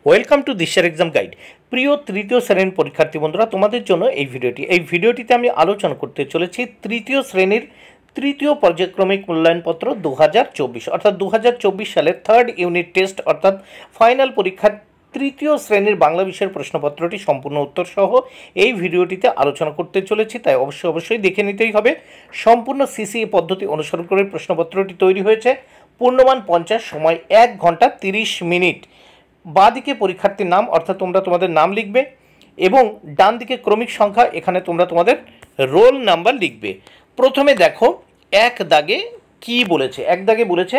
Welcome to দিশার exam guide. প্রিয় তৃতীয় শ্রেণীর পরীক্ষার্থী বন্ধুরা, তোমাদের জন্য এই ভিডিওটিতে আমি আলোচনা করতে চলেছি তৃতীয় শ্রেণীর তৃতীয় পর্যায়ক্রমিক মূল্যায়নপত্র 2024 অর্থাৎ 2024 সালের থার্ড ইউনিট টেস্ট অর্থাৎ ফাইনাল পরীক্ষার তৃতীয় শ্রেণীর বাংলা বিষয়ের প্রশ্নপত্রটি সম্পূর্ণ উত্তর সহ এই ভিডিওটিতে আলোচনা করতে চলেছি, তাই অবশ্যই দেখে নিতেই হবে। সম্পূর্ণ সিসিএ পদ্ধতি অনুসরণ করে প্রশ্নপত্রটি তৈরি হয়েছে। পূর্ণমান 50, সময় 1 ঘন্টা 30 মিনিট। বাঁ দিকে পরীক্ষার্থীর নাম অর্থাৎ তোমরা তোমাদের নাম লিখবে এবং ডান দিকে ক্রমিক সংখ্যা, এখানে তোমরা তোমাদের রোল নাম্বার লিখবে। প্রথমে দেখো এক দাগে কি বলেছে। এক দাগে বলেছে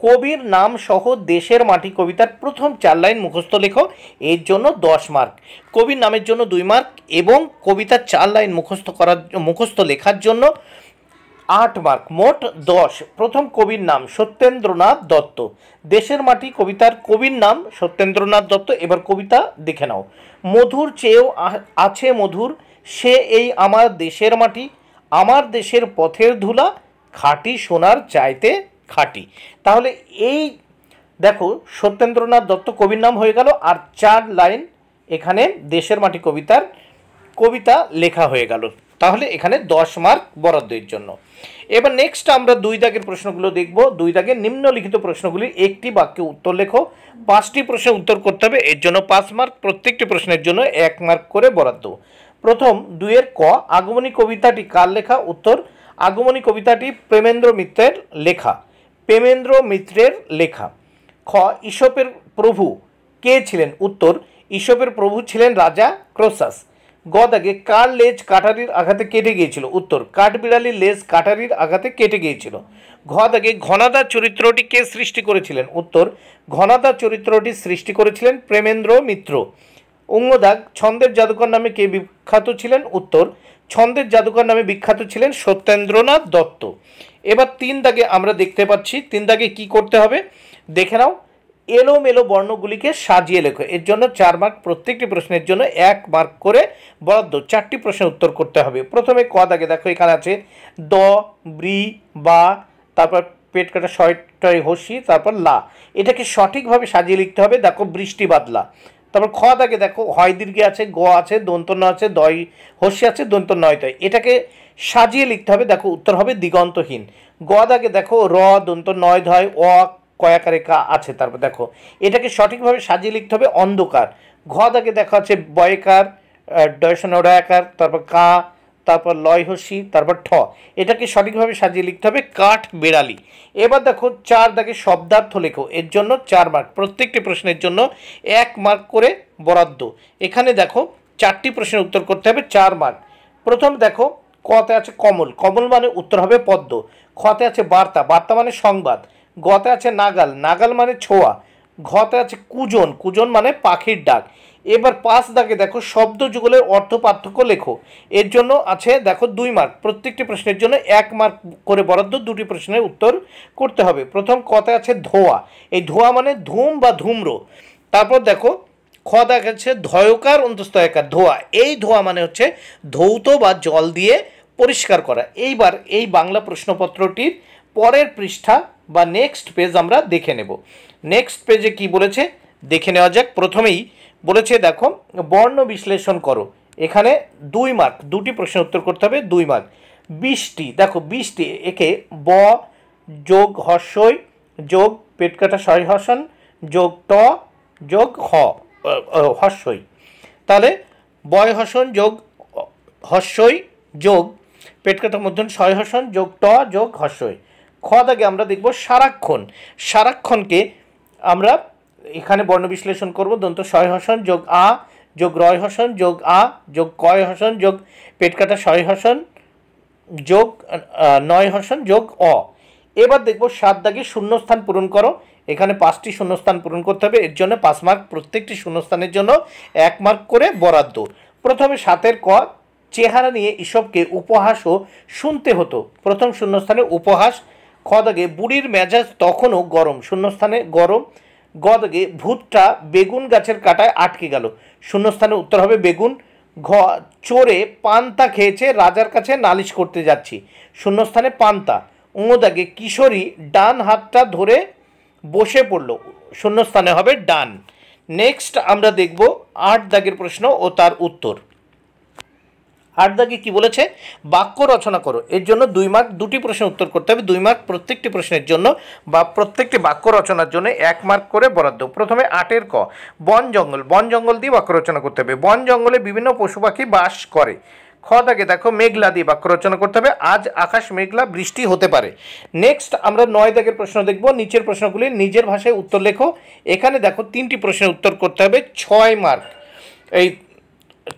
কবির নাম সহ দেশের মাটি কবিতার প্রথম 4 লাইন মুখস্থ লেখো, এর জন্য 10 মার্ক। কবির নামের জন্য 2 মার্ক এবং কবিতার 4 লাইন মুখস্থ লেখার জন্য 8 মার্ক, মোট 10। প্রথম কবির নাম সত্যেন্দ্রনাথ দত্ত। দেশের মাটি কবিতার কবির নাম সত্যেন্দ্রনাথ দত্ত। এবার কবিতা দেখে নাও। মধুর চেয়েও আছে মধুর, সে এই আমার দেশের মাটি, আমার দেশের পথের ধুলা, খাঁটি সোনার চাইতে খাঁটি। তাহলে এই দেখো সত্যেন্দ্রনাথ দত্ত কবির নাম হয়ে গেল, আর 4 লাইন এখানে দেশের মাটি কবিতা লেখা হয়ে গেল। তাহলে এখানে 10 মার্ক বরাদ্দের জন্য। এবার নেক্সট আমরা 2 দাগের প্রশ্নগুলো দেখব। 2 দাগের নিম্নলিখিত প্রশ্নগুলির একটি বাক্যে উত্তর লেখো। 5টি প্রশ্নের উত্তর করতে হবে, এর জন্য 5 মার্ক। প্রত্যেকটি প্রশ্নের জন্য 1 মার্ক করে বরাদ্দ। প্রথম 2 এর ক, আগমনী কবিতাটি কার লেখা? উত্তর, আগমনী কবিতাটি প্রেমেন্দ্র মিত্রের লেখা। প্রেমেন্দ্র মিত্রের লেখা। খ, ঈশপের প্রভু কে ছিলেন? উত্তর, ঈশপের প্রভু ছিলেন রাজা ক্রোসাস। গ দাগে কার লেজ কাটারির আঘাতে কেটে গিয়েছিল? উত্তর, কাঠবিড়ালির লেজ কাটারির আঘাতে কেটে গিয়েছিল। ঘ দাগে ঘনাদা চরিত্রটি কে সৃষ্টি করেছিলেন? উত্তর, ঘনাদা চরিত্রটি সৃষ্টি করেছিলেন প্রেমেন্দ্র মিত্র। দাগ ছন্দের জাদুকর নামে কে বিখ্যাত ছিলেন? উত্তর, ছন্দের জাদুকর নামে বিখ্যাত ছিলেন সত্যেন্দ্রনাথ দত্ত। এবার 3 দাগে আমরা দেখতে পাচ্ছি 3 দাগে কি করতে হবে দেখে নাও। এলোমেলো বর্ণগুলিকে সাজিয়ে লেখো, এর জন্য 4 মার্ক। প্রত্যেকটি প্রশ্নের জন্য 1 মার্ক করে বরাদ্দ। 4টি প্রশ্নের উত্তর করতে হবে। প্রথমে ক দাগে দেখো এখানে আছে দ, ব্রি, বা, তারপর পেট কাটা শয়টয় হসি, তারপর লা। এটাকে সঠিকভাবে সাজিয়ে লিখতে হবে। দেখো বৃষ্টি বাদলা। তারপর খ দাগে দেখো হয় দীর্ঘে আছে, গ আছে, দন্তন্য আছে, দয় হস্যি আছে, দন্ত নয় তয়। এটাকে সাজিয়ে লিখতে হবে। দেখো উত্তর হবে দিগন্তহীন। গ দাগে দেখো র, দন্ত নয় ধয়, অ কয়াকারে কা আছে। তারপর দেখো এটাকে সঠিকভাবে সাজিয়ে লিখতে হবে অন্ধকার। ঘ দাগে দেখা আছে বয়কার, ডয়সনরায়াকার, তারপর কা, তারপর লয় হস্যি, তারপর ঠ। এটাকে সঠিকভাবে সাজিয়ে লিখতে হবে কাঠ বেড়ালি। এবার দেখো 4 দাগে শব্দার্থ লেখো, এর জন্য 4 মার্ক। প্রত্যেকটি প্রশ্নের জন্য 1 মার্ক করে বরাদ্দ। এখানে দেখো 4টি প্রশ্নের উত্তর করতে হবে, 4 মার্ক। প্রথম দেখো কতে আছে কমল, কমল মানে উত্তর হবে পদ্ম। খতে আছে বার্তা, বার্তা মানে সংবাদ। গতে আছে নাগাল, নাগাল মানে ছোঁয়া। ঘতে আছে কুজন, কুজন মানে পাখির ডাক। এবার 5 দাগে দেখো শব্দ যুগলের অর্থ পার্থক্য লেখো, এর জন্য আছে দেখো 2 মার্ক। প্রত্যেকটি প্রশ্নের জন্য 1 মার্ক করে বরাদ্দ। 2টি প্রশ্নের উত্তর করতে হবে। প্রথম কতে আছে ধোয়া, এই ধোয়া মানে ধূম বা ধূম্র। তারপর দেখো খ দাগে আছে ধয়কার অন্তস্তয়কার, ধোয়া। এই ধোয়া মানে হচ্ছে ধৌত বা জল দিয়ে পরিষ্কার করা। এইবার এই বাংলা প্রশ্নপত্রটির পরের পৃষ্ঠা বা নেক্সট পেজ আমরা দেখে নেব। নেক্সট পেজে কি বলেছে দেখে নেওয়া যাক। প্রথমেই বলেছে দেখো বর্ণ বিশ্লেষণ করো, এখানে 2 মার্ক। 2টি প্রশ্নের উত্তর করতে হবে, 2 মার্ক। বৃষ্টি, দেখো বৃষ্টি, একে ব যোগ হর্ষই যোগ পেট কাটা শয় হসন যোগ ট যোগ হর্ষই। তাহলে বয় হসন যোগ হর্ষই যোগ পেট কাটা মধ্যন শয় হসন যোগ ট যোগ হর্ষই। খ দাগে আমরা দেখব সারাক্ষণ। সারাক্ষণকে আমরা এখানে বর্ণ বিশ্লেষণ করব। দন্ত শয় হসন যোগ আ যোগ রয় হসন যোগ আ যোগ কয় হসন যোগ পেট কাটা শয় হসন যোগ 9 হসন যোগ অ। এবার দেখব 7 দাগে শূন্যস্থান পূরণ করো, এখানে 5টি শূন্যস্থান পূরণ করতে হবে, এর জন্য 5 মার্ক। প্রত্যেকটি শূন্যস্থানের জন্য 1 মার্ক করে বরাদ্দ। প্রথমে 7 ক, চেহারা নিয়ে ঈশপকে উপহাসও শুনতে হতো, প্রথম শূন্যস্থানে উপহাস। খ দাগে বুড়ির মেজাজ তখনও গরম, শূন্যস্থানে গরম। গ দাগে ভূতটা বেগুন গাছের কাঁটায় আটকে গেল, শূন্যস্থানে উত্তর হবে বেগুন। ঘ, চোরে পান্তা খেয়েছে, রাজার কাছে নালিশ করতে যাচ্ছি, শূন্যস্থানে পান্তা। দাগে কিশোরী ডান হাতটা ধরে বসে পড়ল, শূন্যস্থানে হবে ডান। নেক্সট আমরা দেখব 8 দাগের প্রশ্ন ও তার উত্তর। 8 দাগে কি বলেছে, বাক্য রচনা করো। এর জন্য 2 মার্ক, দুটি প্রশ্নের উত্তর করতে হবে। 2 মার্ক প্রত্যেকটি প্রশ্নের জন্য বা প্রত্যেকটি বাক্য রচনার জন্য 1 মার্ক করে বরাদ্দ। প্রথমে 8-এর ক, বন জঙ্গল। বন জঙ্গল দিয়ে বাক্য রচনা করতে হবে। বন জঙ্গলে বিভিন্ন পশু পাখি বাস করে। খ দাগে দেখো, মেঘলা দিয়ে বাক্য রচনা করতে হবে। আজ আকাশ মেঘলা, বৃষ্টি হতে পারে। নেক্সট আমরা 9 দাগের প্রশ্ন দেখব। নিচের প্রশ্নগুলি নিজের ভাষায় উত্তর লেখো। এখানে দেখো 3টি প্রশ্নের উত্তর করতে হবে, 6 মার্ক। এই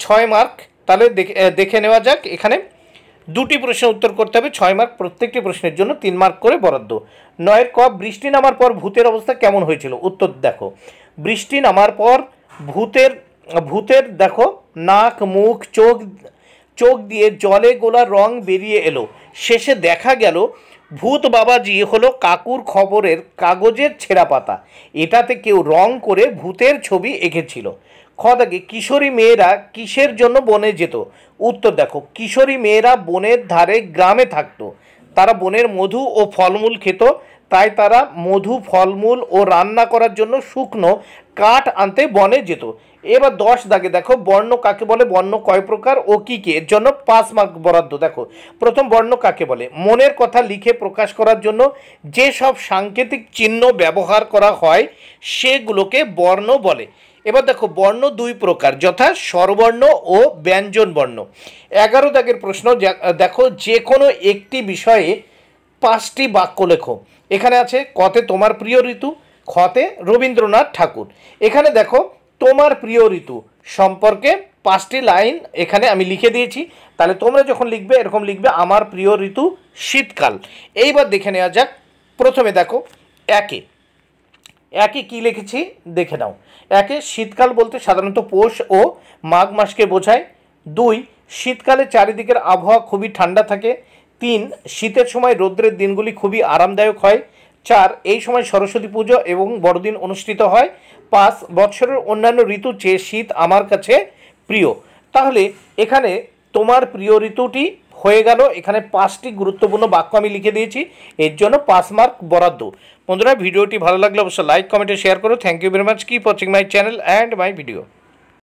6 মার্ক, তাহলে দেখে নেওয়া যাক। এখানে 2টি প্রশ্নের উত্তর করতে হবে, 6 মার্ক প্রত্যেকটি প্রশ্নের জন্য, 3 মার্ক করে বরাদ্দ। 9-এর ক, বৃষ্টি নামার পর ভূতের অবস্থা কেমন হয়েছিল। উত্তর দেখো, বৃষ্টি নামার পর ভূতের দেখো নাক, মুখ, চোখ দিয়ে জলে গোলা রং বেরিয়ে এলো। শেষে দেখা গেল ভূত বাবাজি হলো কাকুর খবরের কাগজের ছেঁড়া পাতা, এটাতে কেউ রং করে ভূতের ছবি এঁকেছিল। খ দাগে, কিশোরী মেয়েরা কিসের জন্য বনে যেত। উত্তর দেখো, কিশোরী মেয়েরা বনের ধারে গ্রামে থাকতো। তারা বনের মধু ও ফলমূল খেত, তাই তারা মধু, ফলমূল ও রান্না করার জন্য শুকনো কাঠ আনতে বনে যেত। এবার 10 দাগে দেখো, বর্ণ কাকে বলে, বর্ণ কয় প্রকার ও কী কী। এর জন্য 5 মার্ক বরাদ্দ। দেখো প্রথম, বর্ণ কাকে বলে, মনের কথা লিখে প্রকাশ করার জন্য যেসব সাংকেতিক চিহ্ন ব্যবহার করা হয় সেগুলোকে বর্ণ বলে। এবার দেখো, বর্ণ 2 প্রকার, যথা স্বরবর্ণ ও ব্যঞ্জন বর্ণ। 11 দাগের প্রশ্ন দেখো, যে কোনো একটি বিষয়ে 5টি বাক্য লেখো। এখানে আছে, কতে তোমার প্রিয় ঋতু, খতে রবীন্দ্রনাথ ঠাকুর। এখানে দেখো তোমার প্রিয় ঋতু সম্পর্কে 5টি লাইন এখানে আমি লিখে দিয়েছি। তাহলে তোমরা যখন লিখবে এরকম লিখবে, আমার প্রিয় ঋতু শীতকাল। এইবার দেখে নেওয়া যাক। প্রথমে দেখো, একে কি লিখেছি দেখে নাও। একে, শীতকাল বলতে সাধারণত পৌষ ও মাঘ মাসকে বোঝায়। 2, শীতকালে চারিদিকের আবহাওয়া খুবই ঠান্ডা থাকে। 3, শীতের সময় রৌদ্রের দিনগুলি খুবই আরামদায়ক হয়। 4, এই সময় সরস্বতী পুজো এবং বড়দিন অনুষ্ঠিত হয়। 5, বৎসরের অন্যান্য ঋতু চেয়ে শীত আমার কাছে প্রিয়। তাহলে এখানে তোমার প্রিয় ঋতুটি হয়ে গেল। এখানে 5টি গুরুত্বপূর্ণ বাক্য আমি লিখে দিয়েছি, এর জন্য 5 মার্ক বরাদ্দ। বন্ধুরা, ভিডিওটি ভালো লাগলে অবশ্যই লাইক, কমেন্টে শেয়ার করো। Thank you very much. Keep watching my channel and my video.